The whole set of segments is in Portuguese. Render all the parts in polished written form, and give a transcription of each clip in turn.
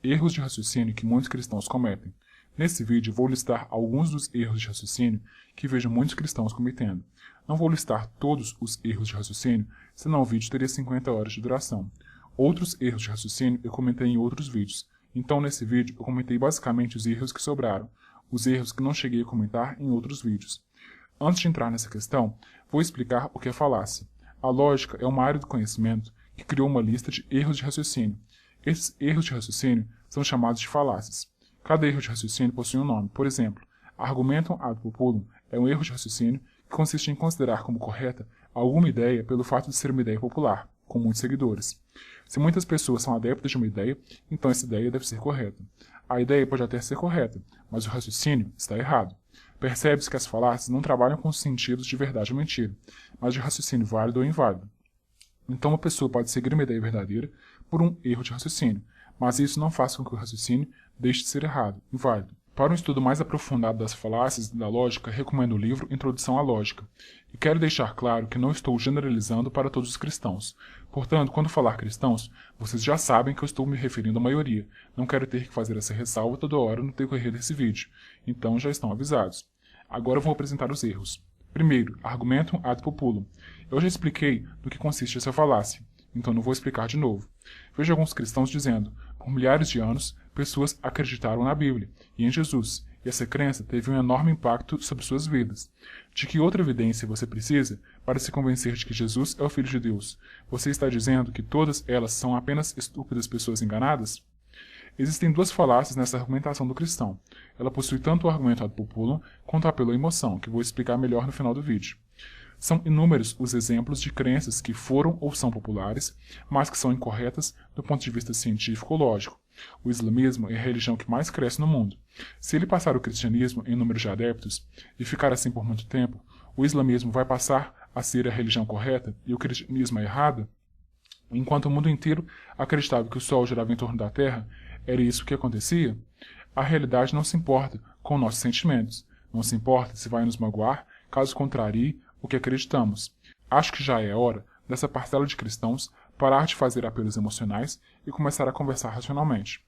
Erros de raciocínio que muitos cristãos cometem. Nesse vídeo vou listar alguns dos erros de raciocínio que vejo muitos cristãos cometendo. Não vou listar todos os erros de raciocínio, senão o vídeo teria 50 horas de duração. Outros erros de raciocínio eu comentei em outros vídeos, então nesse vídeo eu comentei basicamente os erros que sobraram, os erros que não cheguei a comentar em outros vídeos. Antes de entrar nessa questão, vou explicar o que é falácia. A lógica é uma área do conhecimento que criou uma lista de erros de raciocínio. Esses erros de raciocínio são chamados de falácias. Cada erro de raciocínio possui um nome. Por exemplo, argumentum ad populum é um erro de raciocínio que consiste em considerar como correta alguma ideia pelo fato de ser uma ideia popular, com muitos seguidores. Se muitas pessoas são adeptas de uma ideia, então essa ideia deve ser correta. A ideia pode até ser correta, mas o raciocínio está errado. Percebe-se que as falácias não trabalham com os sentidos de verdade ou mentira, mas de raciocínio válido ou inválido. Então uma pessoa pode seguir uma ideia verdadeira por um erro de raciocínio, mas isso não faz com que o raciocínio deixe de ser errado, inválido. Para um estudo mais aprofundado das falácias e da lógica, recomendo o livro Introdução à Lógica. E quero deixar claro que não estou generalizando para todos os cristãos. Portanto, quando falar cristãos, vocês já sabem que eu estou me referindo à maioria. Não quero ter que fazer essa ressalva toda hora no decorrer desse vídeo. Então já estão avisados. Agora eu vou apresentar os erros. Primeiro, argumentum ad populum. Eu já expliquei do que consiste essa falácia, então não vou explicar de novo. Vejo alguns cristãos dizendo, por milhares de anos, pessoas acreditaram na Bíblia e em Jesus, e essa crença teve um enorme impacto sobre suas vidas. De que outra evidência você precisa para se convencer de que Jesus é o Filho de Deus? Você está dizendo que todas elas são apenas estúpidas pessoas enganadas? Existem duas falácias nessa argumentação do cristão. Ela possui tanto o argumento ad populum quanto o apelo à emoção, que vou explicar melhor no final do vídeo. São inúmeros os exemplos de crenças que foram ou são populares, mas que são incorretas do ponto de vista científico ou lógico. O islamismo é a religião que mais cresce no mundo. Se ele passar o cristianismo em número de adeptos e ficar assim por muito tempo, o islamismo vai passar a ser a religião correta e o cristianismo a errada? Enquanto o mundo inteiro acreditava que o Sol girava em torno da Terra, era isso que acontecia? A realidade não se importa com nossos sentimentos. Não se importa se vai nos magoar, caso contrarie o que acreditamos. Acho que já é hora dessa parcela de cristãos parar de fazer apelos emocionais e começar a conversar racionalmente.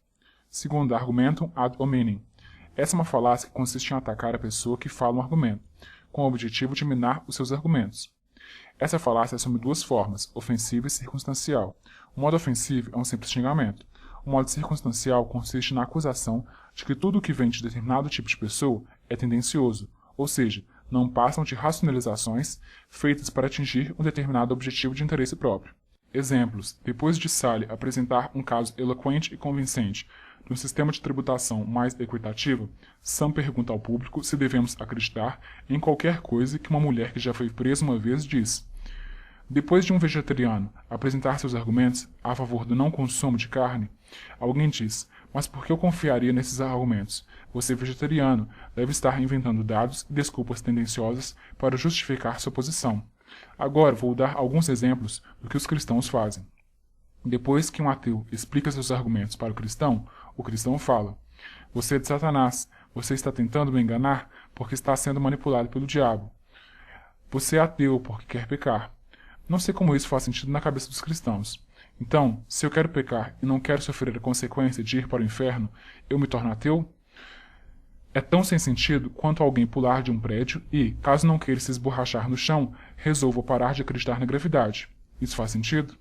Segundo, argumentum ad hominem. Essa é uma falácia que consiste em atacar a pessoa que fala um argumento, com o objetivo de minar os seus argumentos. Essa falácia assume duas formas, ofensiva e circunstancial. O modo ofensivo é um simples xingamento. O modo circunstancial consiste na acusação de que tudo o que vem de determinado tipo de pessoa é tendencioso, ou seja, não passam de racionalizações feitas para atingir um determinado objetivo de interesse próprio. Exemplos. Depois de Sally apresentar um caso eloquente e convincente de um sistema de tributação mais equitativo, Sam pergunta ao público se devemos acreditar em qualquer coisa que uma mulher que já foi presa uma vez diz. Depois de um vegetariano apresentar seus argumentos a favor do não consumo de carne, alguém diz, mas por que eu confiaria nesses argumentos? Você vegetariano deve estar inventando dados e desculpas tendenciosas para justificar sua posição. Agora vou dar alguns exemplos do que os cristãos fazem. Depois que um ateu explica seus argumentos para o cristão fala, você é de Satanás, você está tentando me enganar porque está sendo manipulado pelo diabo. Você é ateu porque quer pecar. Não sei como isso faz sentido na cabeça dos cristãos. Então, se eu quero pecar e não quero sofrer a consequência de ir para o inferno, eu me torno ateu? É tão sem sentido quanto alguém pular de um prédio e, caso não queira se esborrachar no chão, resolva parar de acreditar na gravidade. Isso faz sentido?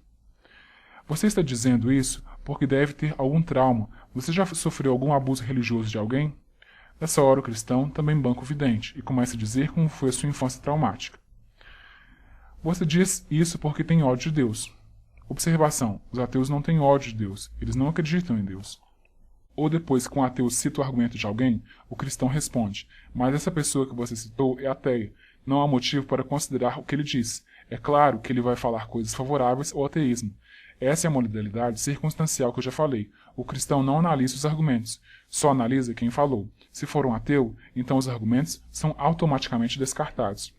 Você está dizendo isso porque deve ter algum trauma. Você já sofreu algum abuso religioso de alguém? Nessa hora o cristão também banca o vidente e começa a dizer como foi a sua infância traumática. Você diz isso porque tem ódio de Deus. Observação, os ateus não têm ódio de Deus, eles não acreditam em Deus. Ou depois que um ateu cita o argumento de alguém, o cristão responde, mas essa pessoa que você citou é ateia, não há motivo para considerar o que ele diz. É claro que ele vai falar coisas favoráveis ao ateísmo. Essa é a modalidade circunstancial que eu já falei. O cristão não analisa os argumentos, só analisa quem falou. Se for um ateu, então os argumentos são automaticamente descartados.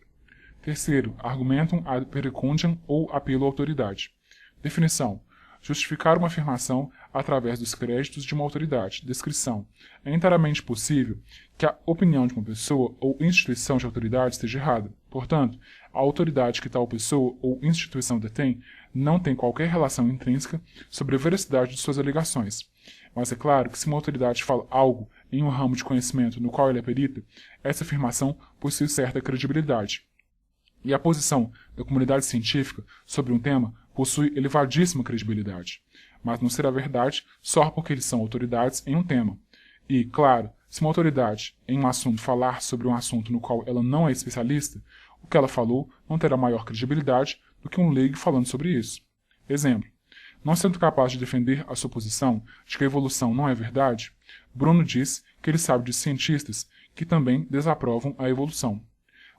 Terceiro, argumentum ad perecundiam ou apelo à autoridade. Definição. Justificar uma afirmação através dos créditos de uma autoridade. Descrição. É inteiramente possível que a opinião de uma pessoa ou instituição de autoridade esteja errada. Portanto, a autoridade que tal pessoa ou instituição detém não tem qualquer relação intrínseca sobre a veracidade de suas alegações, mas é claro que se uma autoridade fala algo em um ramo de conhecimento no qual ele é perita, essa afirmação possui certa credibilidade. E a posição da comunidade científica sobre um tema possui elevadíssima credibilidade, mas não será verdade só porque eles são autoridades em um tema. E, claro, se uma autoridade em um assunto falar sobre um assunto no qual ela não é especialista, o que ela falou não terá maior credibilidade do que um leigo falando sobre isso. Exemplo: não sendo capaz de defender a sua posição de que a evolução não é verdade, Bruno diz que ele sabe de cientistas que também desaprovam a evolução.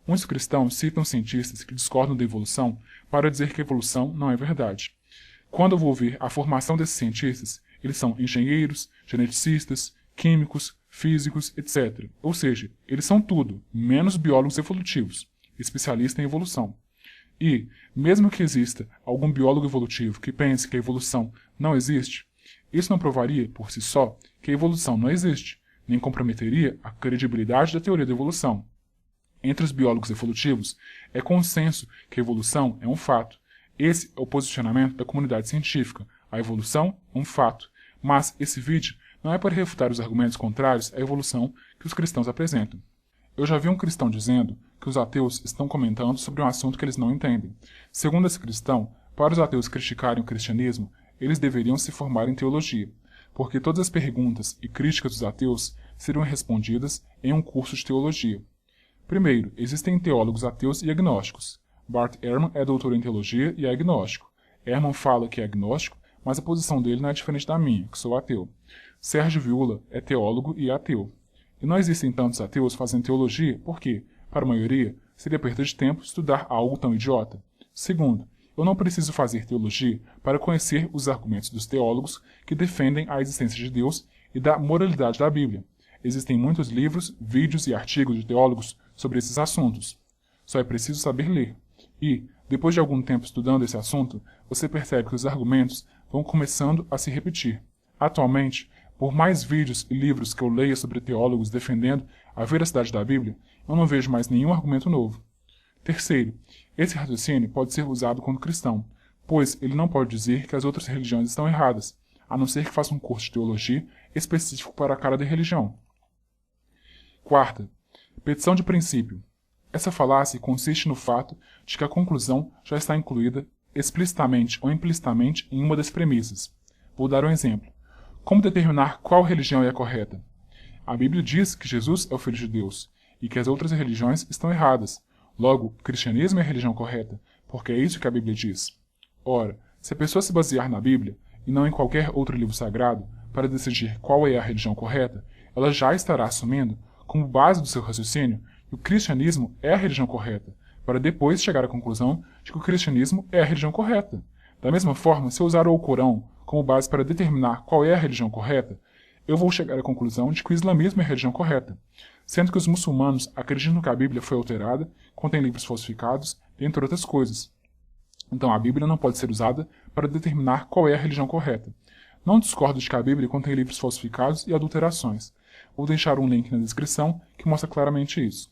Muitos cristãos citam cientistas que discordam da evolução para dizer que a evolução não é verdade. Quando eu vou ver a formação desses cientistas, eles são engenheiros, geneticistas, químicos, físicos, etc. Ou seja, eles são tudo, menos biólogos evolutivos, especialistas em evolução. E, mesmo que exista algum biólogo evolutivo que pense que a evolução não existe, isso não provaria, por si só, que a evolução não existe, nem comprometeria a credibilidade da teoria da evolução. Entre os biólogos evolutivos, é consenso que a evolução é um fato. Esse é o posicionamento da comunidade científica. A evolução é um fato. Mas esse vídeo não é para refutar os argumentos contrários à evolução que os cristãos apresentam. Eu já vi um cristão dizendo que os ateus estão comentando sobre um assunto que eles não entendem. Segundo esse cristão, para os ateus criticarem o cristianismo, eles deveriam se formar em teologia, porque todas as perguntas e críticas dos ateus seriam respondidas em um curso de teologia. Primeiro, existem teólogos ateus e agnósticos. Bart Ehrman é doutor em teologia e é agnóstico. Ehrman fala que é agnóstico, mas a posição dele não é diferente da minha, que sou ateu. Sérgio Viúla é teólogo e é ateu. E não existem tantos ateus fazendo teologia porque, para a maioria, seria perda de tempo estudar algo tão idiota. Segundo, eu não preciso fazer teologia para conhecer os argumentos dos teólogos que defendem a existência de Deus e da moralidade da Bíblia. Existem muitos livros, vídeos e artigos de teólogos sobre esses assuntos. Só é preciso saber ler. E, depois de algum tempo estudando esse assunto, você percebe que os argumentos vão começando a se repetir. Atualmente, por mais vídeos e livros que eu leia sobre teólogos defendendo a veracidade da Bíblia, eu não vejo mais nenhum argumento novo. Terceiro, esse raciocínio pode ser usado contra o cristão, pois ele não pode dizer que as outras religiões estão erradas, a não ser que faça um curso de teologia específico para cada religião. Quarta, petição de princípio. Essa falácia consiste no fato de que a conclusão já está incluída explicitamente ou implicitamente em uma das premissas. Vou dar um exemplo. Como determinar qual religião é a correta? A Bíblia diz que Jesus é o Filho de Deus e que as outras religiões estão erradas. Logo, o cristianismo é a religião correta, porque é isso que a Bíblia diz. Ora, se a pessoa se basear na Bíblia e não em qualquer outro livro sagrado para decidir qual é a religião correta, ela já estará assumindo, como base do seu raciocínio, que o cristianismo é a religião correta, para depois chegar à conclusão de que o cristianismo é a religião correta. Da mesma forma, se eu usar o Alcorão como base para determinar qual é a religião correta, eu vou chegar à conclusão de que o islamismo é a religião correta, sendo que os muçulmanos acreditam que a Bíblia foi alterada, contém livros falsificados, entre outras coisas. Então a Bíblia não pode ser usada para determinar qual é a religião correta. Não discordo de que a Bíblia contém livros falsificados e adulterações. Vou deixar um link na descrição que mostra claramente isso.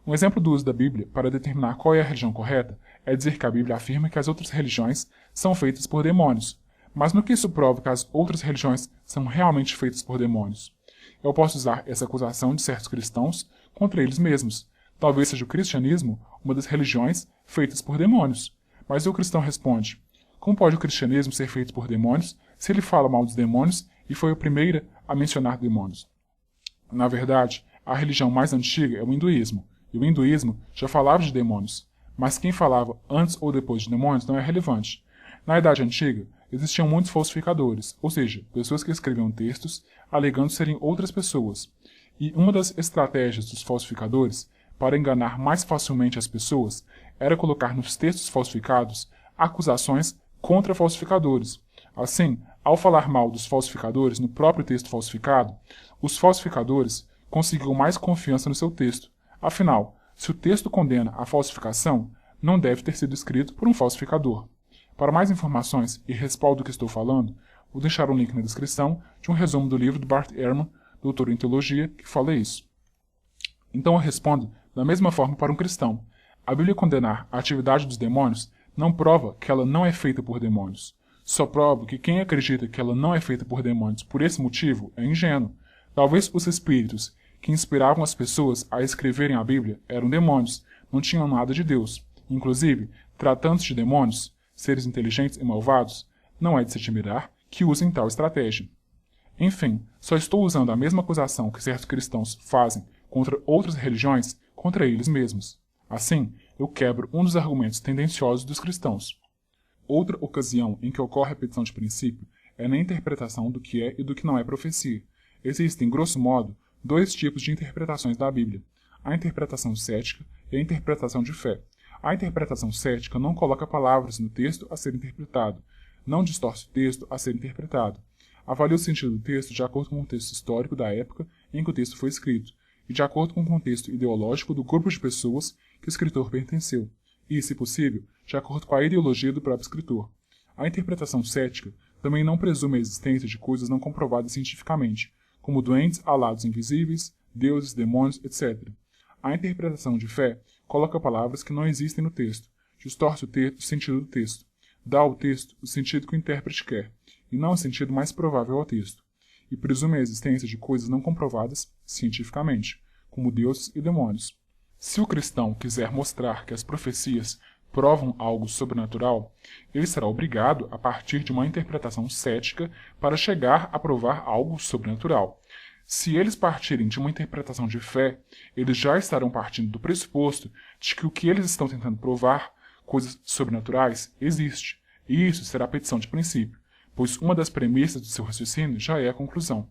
Um exemplo do uso da Bíblia para determinar qual é a religião correta é dizer que a Bíblia afirma que as outras religiões são feitas por demônios. Mas no que isso prova que as outras religiões são realmente feitas por demônios? Eu posso usar essa acusação de certos cristãos contra eles mesmos. Talvez seja o cristianismo uma das religiões feitas por demônios. Mas o cristão responde: como pode o cristianismo ser feito por demônios se ele fala mal dos demônios e foi o primeiro a mencionar demônios? Na verdade, a religião mais antiga é o hinduísmo, e o hinduísmo já falava de demônios, mas quem falava antes ou depois de demônios não é relevante. Na Idade Antiga, existiam muitos falsificadores, ou seja, pessoas que escreviam textos alegando serem outras pessoas. E uma das estratégias dos falsificadores para enganar mais facilmente as pessoas era colocar nos textos falsificados acusações contra falsificadores. Assim, ao falar mal dos falsificadores no próprio texto falsificado, os falsificadores conseguiam mais confiança no seu texto. Afinal, se o texto condena a falsificação, não deve ter sido escrito por um falsificador. Para mais informações e respaldo do que estou falando, vou deixar um link na descrição de um resumo do livro de Bart Ehrman, doutor em teologia, que fala isso. Então eu respondo da mesma forma para um cristão. A Bíblia condenar a atividade dos demônios não prova que ela não é feita por demônios. Só provo que quem acredita que ela não é feita por demônios por esse motivo é ingênuo. Talvez os espíritos que inspiravam as pessoas a escreverem a Bíblia eram demônios, não tinham nada de Deus. Inclusive, tratando-se de demônios, seres inteligentes e malvados, não é de se admirar que usem tal estratégia. Enfim, só estou usando a mesma acusação que certos cristãos fazem contra outras religiões contra eles mesmos. Assim, eu quebro um dos argumentos tendenciosos dos cristãos. Outra ocasião em que ocorre a repetição de princípio é na interpretação do que é e do que não é profecia. Existem, grosso modo, dois tipos de interpretações da Bíblia: a interpretação cética e a interpretação de fé. A interpretação cética não coloca palavras no texto a ser interpretado, não distorce o texto a ser interpretado. Avalia o sentido do texto de acordo com o contexto histórico da época em que o texto foi escrito, e de acordo com o contexto ideológico do grupo de pessoas que o escritor pertenceu, e, se possível, de acordo com a ideologia do próprio escritor. A interpretação cética também não presume a existência de coisas não comprovadas cientificamente, como doentes, alados invisíveis, deuses, demônios, etc. A interpretação de fé coloca palavras que não existem no texto, distorce o sentido do texto, dá ao texto o sentido que o intérprete quer, e não o sentido mais provável ao texto, e presume a existência de coisas não comprovadas cientificamente, como deuses e demônios. Se o cristão quiser mostrar que as profecias provam algo sobrenatural, ele será obrigado a partir de uma interpretação cética para chegar a provar algo sobrenatural. Se eles partirem de uma interpretação de fé, eles já estarão partindo do pressuposto de que o que eles estão tentando provar, coisas sobrenaturais, existe, e isso será petição de princípio, pois uma das premissas do seu raciocínio já é a conclusão.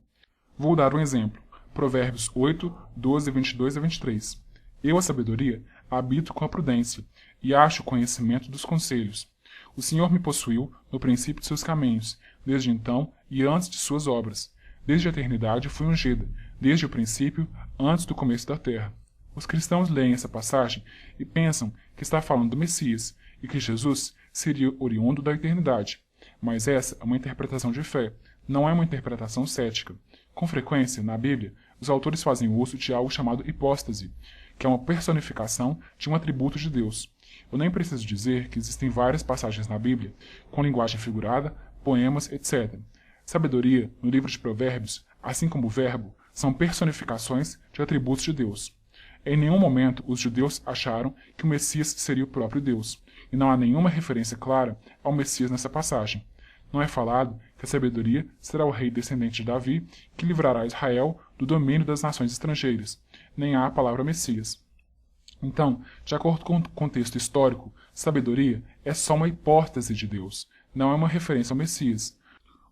Vou dar um exemplo. Provérbios 8, 12, 22 a 23. Eu, a sabedoria, habito com a prudência, e acho o conhecimento dos conselhos. O Senhor me possuiu no princípio de seus caminhos, desde então e antes de suas obras. Desde a eternidade fui ungida, desde o princípio, antes do começo da terra. Os cristãos leem essa passagem e pensam que está falando do Messias, e que Jesus seria oriundo da eternidade. Mas essa é uma interpretação de fé, não é uma interpretação cética. Com frequência, na Bíblia, os autores fazem uso de algo chamado hipóstase, que é uma personificação de um atributo de Deus. Eu nem preciso dizer que existem várias passagens na Bíblia, com linguagem figurada, poemas, etc. Sabedoria, no livro de Provérbios, assim como o verbo, são personificações de atributos de Deus. Em nenhum momento os judeus acharam que o Messias seria o próprio Deus, e não há nenhuma referência clara ao Messias nessa passagem. Não é falado que a sabedoria será o rei descendente de Davi que livrará Israel do domínio das nações estrangeiras, nem há a palavra Messias. Então, de acordo com o contexto histórico, sabedoria é só uma hipótese de Deus, não é uma referência ao Messias.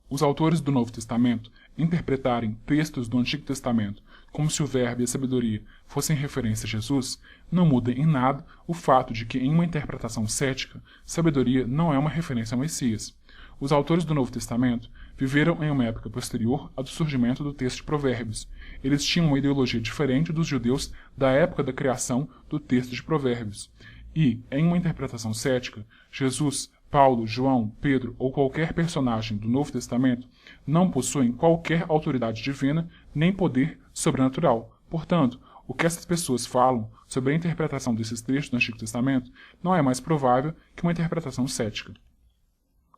Os autores do Novo Testamento interpretarem textos do Antigo Testamento como se o verbo e a sabedoria fossem referência a Jesus, não muda em nada o fato de que, em uma interpretação cética, sabedoria não é uma referência ao Messias. Os autores do Novo Testamento viveram em uma época posterior à do surgimento do texto de Provérbios. Eles tinham uma ideologia diferente dos judeus da época da criação do texto de Provérbios. E, em uma interpretação cética, Jesus, Paulo, João, Pedro ou qualquer personagem do Novo Testamento não possuem qualquer autoridade divina nem poder sobrenatural. Portanto, o que essas pessoas falam sobre a interpretação desses trechos do Antigo Testamento não é mais provável que uma interpretação cética.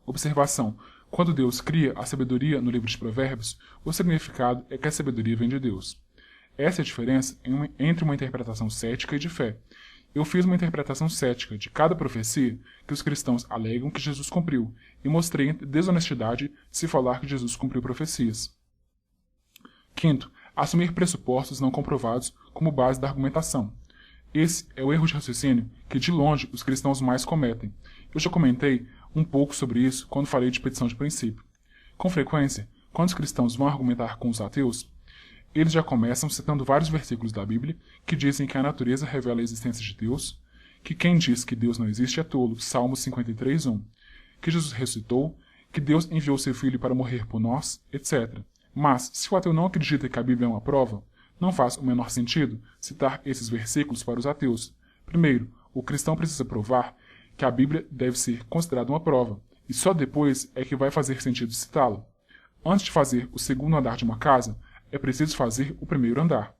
Observação. Quando Deus cria a sabedoria no livro de Provérbios, o significado é que a sabedoria vem de Deus. Essa é a diferença entre uma interpretação cética e de fé. Eu fiz uma interpretação cética de cada profecia que os cristãos alegam que Jesus cumpriu, e mostrei a desonestidade de se falar que Jesus cumpriu profecias. Quinto, assumir pressupostos não comprovados como base da argumentação. Esse é o erro de raciocínio que, de longe, os cristãos mais cometem. Eu já comentei um pouco sobre isso quando falei de petição de princípio. Com frequência, quando os cristãos vão argumentar com os ateus, eles já começam citando vários versículos da Bíblia que dizem que a natureza revela a existência de Deus, que quem diz que Deus não existe é tolo, Salmos 53:1, que Jesus ressuscitou, que Deus enviou seu Filho para morrer por nós, etc. Mas, se o ateu não acredita que a Bíblia é uma prova, não faz o menor sentido citar esses versículos para os ateus. Primeiro, o cristão precisa provar que a Bíblia deve ser considerada uma prova, e só depois é que vai fazer sentido citá-la. Antes de fazer o segundo andar de uma casa, é preciso fazer o primeiro andar.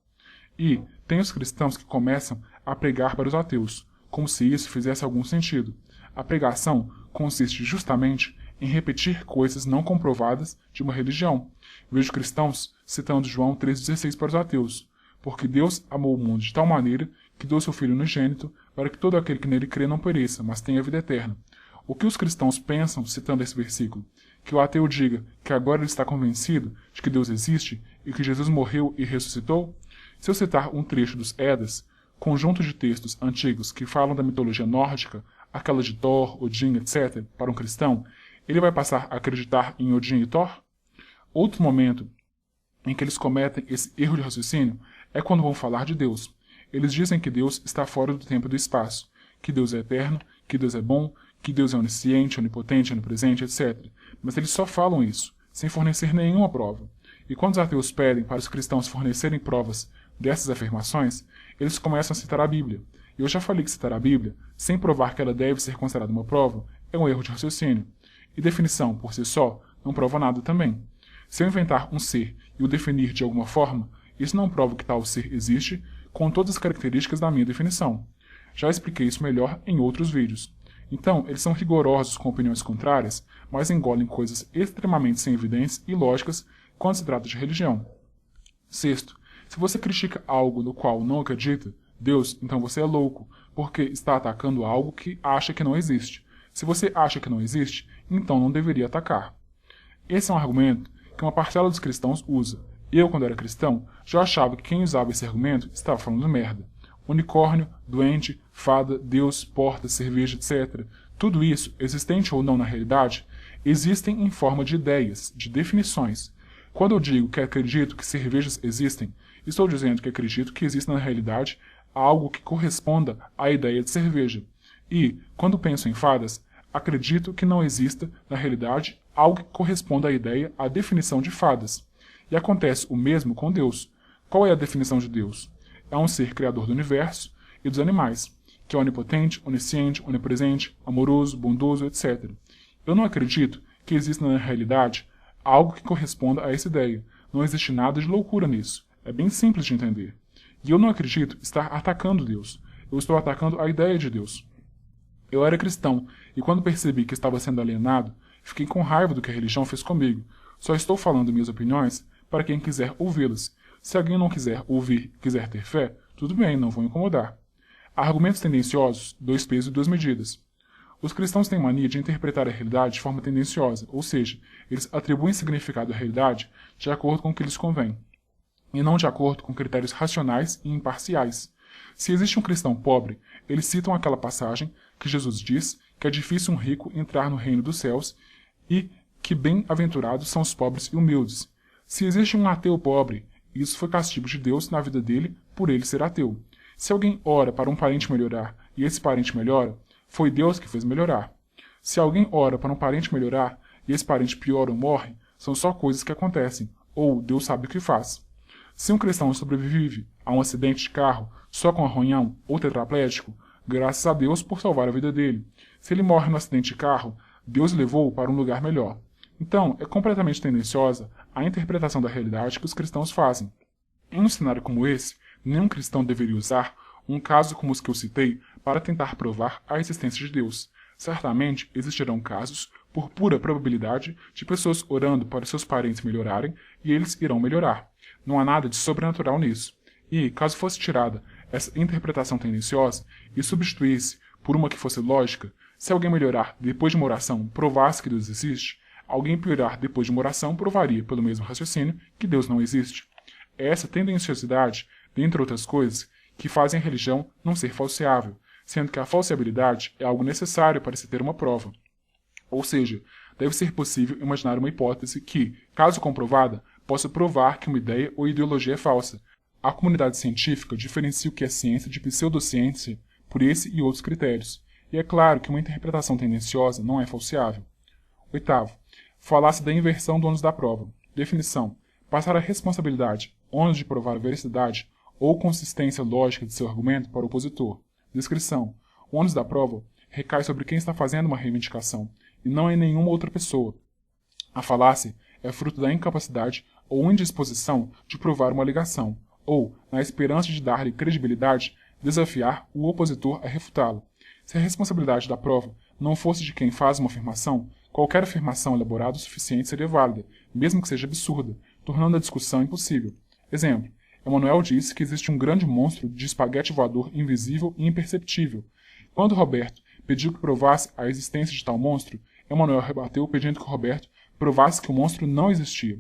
E tem os cristãos que começam a pregar para os ateus, como se isso fizesse algum sentido. A pregação consiste justamente em repetir coisas não comprovadas de uma religião. Vejo cristãos citando João 3,16 para os ateus, porque Deus amou o mundo de tal maneira que deu seu Filho unigênito para que todo aquele que nele crê não pereça, mas tenha vida eterna. O que os cristãos pensam citando esse versículo? Que o ateu diga que agora ele está convencido de que Deus existe e que Jesus morreu e ressuscitou? Se eu citar um trecho dos Eddas, conjunto de textos antigos que falam da mitologia nórdica, aquela de Thor, Odin, etc., para um cristão, ele vai passar a acreditar em Odin e Thor? Outro momento em que eles cometem esse erro de raciocínio é quando vão falar de Deus. Eles dizem que Deus está fora do tempo e do espaço, que Deus é eterno, que Deus é bom, que Deus é onisciente, onipotente, onipresente, etc. Mas eles só falam isso, sem fornecer nenhuma prova. E quando os ateus pedem para os cristãos fornecerem provas dessas afirmações, eles começam a citar a Bíblia. E eu já falei que citar a Bíblia, sem provar que ela deve ser considerada uma prova, é um erro de raciocínio. E definição, por si só, não prova nada também. Se eu inventar um ser e o definir de alguma forma, isso não prova que tal ser existe, com todas as características da minha definição. Já expliquei isso melhor em outros vídeos. Então, eles são rigorosos com opiniões contrárias, mas engolem coisas extremamente sem evidências e lógicas quando se trata de religião. Sexto, se você critica algo no qual não acredita, Deus, então você é louco, porque está atacando algo que acha que não existe. Se você acha que não existe, então não deveria atacar. Esse é um argumento que uma parcela dos cristãos usa. Eu, quando era cristão, já achava que quem usava esse argumento estava falando merda. Unicórnio, doente, fada, Deus, porta, cerveja, etc. Tudo isso, existente ou não na realidade, existem em forma de ideias, de definições. Quando eu digo que acredito que cervejas existem, estou dizendo que acredito que existe na realidade algo que corresponda à ideia de cerveja. E, quando penso em fadas, acredito que não exista, na realidade, algo que corresponda à ideia, à definição de fadas. E acontece o mesmo com Deus. Qual é a definição de Deus? É um ser criador do universo e dos animais, que é onipotente, onisciente, onipresente, amoroso, bondoso, etc. Eu não acredito que exista na realidade algo que corresponda a essa ideia. Não existe nada de loucura nisso. É bem simples de entender. E eu não acredito estar atacando Deus. Eu estou atacando a ideia de Deus. Eu era cristão, e quando percebi que estava sendo alienado, fiquei com raiva do que a religião fez comigo. Só estou falando minhas opiniões para quem quiser ouvi-las. Se alguém não quiser ouvir e quiser ter fé, tudo bem, não vou incomodar. Argumentos tendenciosos, 2 pesos e 2 medidas. Os cristãos têm mania de interpretar a realidade de forma tendenciosa, ou seja, eles atribuem significado à realidade de acordo com o que lhes convém, e não de acordo com critérios racionais e imparciais. Se existe um cristão pobre, eles citam aquela passagem que Jesus diz que é difícil um rico entrar no reino dos céus e que bem-aventurados são os pobres e humildes. Se existe um ateu pobre, isso foi castigo de Deus na vida dele por ele ser ateu. Se alguém ora para um parente melhorar e esse parente melhora, foi Deus que fez melhorar. Se alguém ora para um parente melhorar e esse parente piora ou morre, são só coisas que acontecem, ou Deus sabe o que faz. Se um cristão sobrevive a um acidente de carro só com arranhão ou tetraplégico, graças a Deus por salvar a vida dele. Se ele morre no acidente de carro, Deus o levou para um lugar melhor. Então, é completamente tendenciosa a interpretação da realidade que os cristãos fazem. Em um cenário como esse, nenhum cristão deveria usar um caso como os que eu citei para tentar provar a existência de Deus. Certamente existirão casos, por pura probabilidade, de pessoas orando para seus parentes melhorarem e eles irão melhorar. Não há nada de sobrenatural nisso. E, caso fosse tirada essa interpretação tendenciosa e substituísse por uma que fosse lógica, se alguém melhorar depois de uma oração provasse que Deus existe, alguém piorar depois de uma oração provaria, pelo mesmo raciocínio, que Deus não existe. É essa tendenciosidade, dentre outras coisas, que fazem a religião não ser falseável, sendo que a falseabilidade é algo necessário para se ter uma prova. Ou seja, deve ser possível imaginar uma hipótese que, caso comprovada, possa provar que uma ideia ou ideologia é falsa. A comunidade científica diferencia o que é ciência de pseudociência por esse e outros critérios, e é claro que uma interpretação tendenciosa não é falseável. Oitavo, falácia da inversão do ônus da prova. Definição: passar a responsabilidade, ônus de provar a veracidade ou consistência lógica de seu argumento para o opositor. Descrição: o ônus da prova recai sobre quem está fazendo uma reivindicação, e não em nenhuma outra pessoa. A falácia é fruto da incapacidade ou indisposição de provar uma alegação, ou, na esperança de dar-lhe credibilidade, desafiar o opositor a refutá-la. Se a responsabilidade da prova não fosse de quem faz uma afirmação, Qualquer afirmação elaborada o suficiente seria válida, mesmo que seja absurda, tornando a discussão impossível. Exemplo: Emanuel disse que existe um grande monstro de espaguete voador invisível e imperceptível. Quando Roberto pediu que provasse a existência de tal monstro, Emanuel rebateu pedindo que Roberto provasse que o monstro não existia.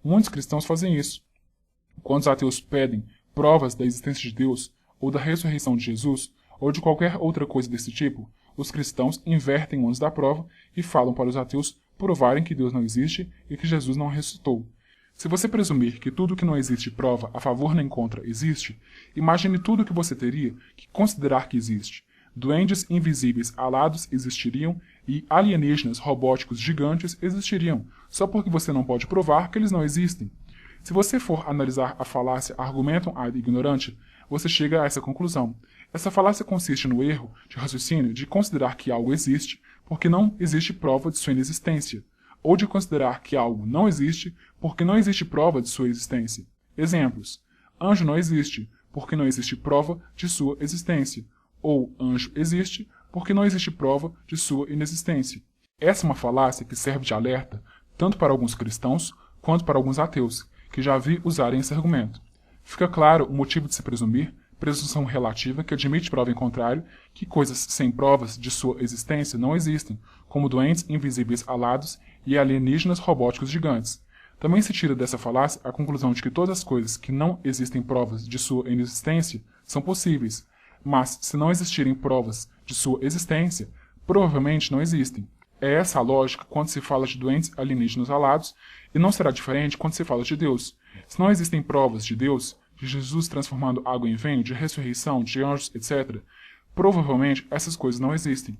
Muitos cristãos fazem isso. Quando os ateus pedem provas da existência de Deus, ou da ressurreição de Jesus, ou de qualquer outra coisa desse tipo, os cristãos invertem o ônus da prova e falam para os ateus provarem que Deus não existe e que Jesus não ressuscitou. Se você presumir que tudo que não existe prova a favor nem contra existe, imagine tudo o que você teria que considerar que existe. Duendes invisíveis alados existiriam e alienígenas robóticos gigantes existiriam, só porque você não pode provar que eles não existem. Se você for analisar a falácia argumentum ad ignorante, você chega a essa conclusão. Essa falácia consiste no erro de raciocínio de considerar que algo existe porque não existe prova de sua inexistência, ou de considerar que algo não existe porque não existe prova de sua existência. Exemplos: anjo não existe porque não existe prova de sua existência, ou anjo existe porque não existe prova de sua inexistência. Essa é uma falácia que serve de alerta tanto para alguns cristãos quanto para alguns ateus, que já vi usarem esse argumento. Fica claro o motivo de se presumir, presunção relativa que admite prova em contrário, que coisas sem provas de sua existência não existem, como doentes invisíveis alados e alienígenas robóticos gigantes. Também se tira dessa falácia a conclusão de que todas as coisas que não existem provas de sua inexistência são possíveis, mas se não existirem provas de sua existência, provavelmente não existem. É essa a lógica quando se fala de doentes alienígenas alados, e não será diferente quando se fala de Deus. Se não existem provas de Deus, de Jesus transformando água em vinho, de ressurreição, de anjos, etc., provavelmente essas coisas não existem.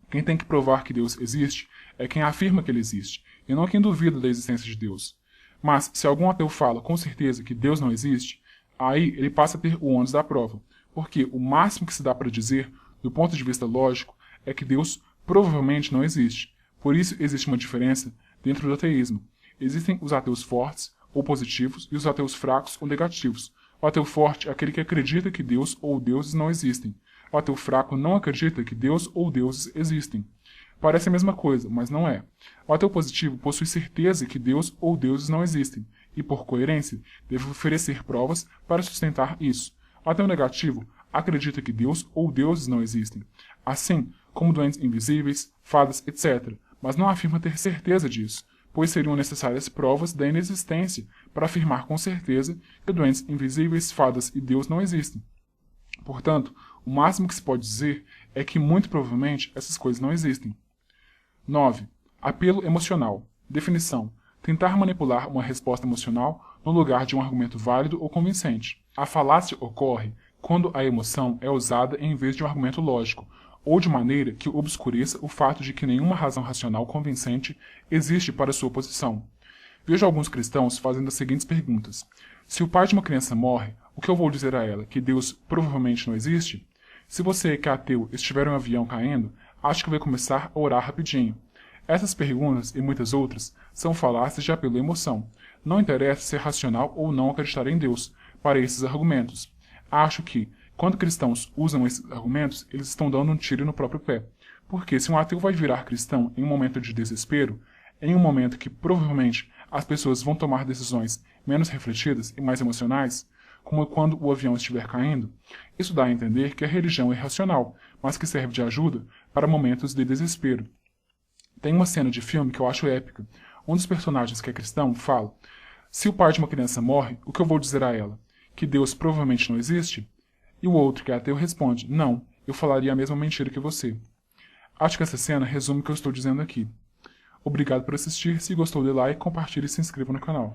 Quem tem que provar que Deus existe é quem afirma que ele existe, e não quem duvida da existência de Deus. Mas se algum ateu fala com certeza que Deus não existe, aí ele passa a ter o ônus da prova, porque o máximo que se dá para dizer, do ponto de vista lógico, é que Deus provavelmente não existe. Por isso existe uma diferença dentro do ateísmo. Existem os ateus fortes ou positivos e os ateus fracos ou negativos. O ateu forte é aquele que acredita que Deus ou deuses não existem. O ateu fraco não acredita que Deus ou deuses existem. Parece a mesma coisa, mas não é. O ateu positivo possui certeza que Deus ou deuses não existem, e por coerência, deve oferecer provas para sustentar isso. O ateu negativo acredita que Deus ou deuses não existem, assim como doentes invisíveis, fadas, etc., mas não afirma ter certeza disso, pois seriam necessárias provas da inexistência para afirmar com certeza que doentes invisíveis, fadas e Deus não existem. Portanto, o máximo que se pode dizer é que muito provavelmente essas coisas não existem. 9. Apelo emocional. Definição: tentar manipular uma resposta emocional no lugar de um argumento válido ou convincente. A falácia ocorre quando a emoção é usada em vez de um argumento lógico, ou de maneira que obscureça o fato de que nenhuma razão racional convincente existe para sua posição. Vejo alguns cristãos fazendo as seguintes perguntas: se o pai de uma criança morre, o que eu vou dizer a ela? Que Deus provavelmente não existe? Se você, que é ateu, estiver em um avião caindo, acho que vai começar a orar rapidinho. Essas perguntas e muitas outras são falácias de apelo à emoção. Não interessa ser racional ou não acreditar em Deus para esses argumentos. Acho que, quando cristãos usam esses argumentos, eles estão dando um tiro no próprio pé. Porque se um ateu vai virar cristão em um momento de desespero, em um momento que provavelmente as pessoas vão tomar decisões menos refletidas e mais emocionais, como quando o avião estiver caindo, isso dá a entender que a religião é racional, mas que serve de ajuda para momentos de desespero. Tem uma cena de filme que eu acho épica. Um dos personagens que é cristão fala: se o pai de uma criança morre, o que eu vou dizer a ela? Que Deus provavelmente não existe? E o outro, que é ateu, responde: não, eu falaria a mesma mentira que você. Acho que essa cena resume o que eu estou dizendo aqui. Obrigado por assistir, se gostou dê like, compartilhe e se inscreva no canal.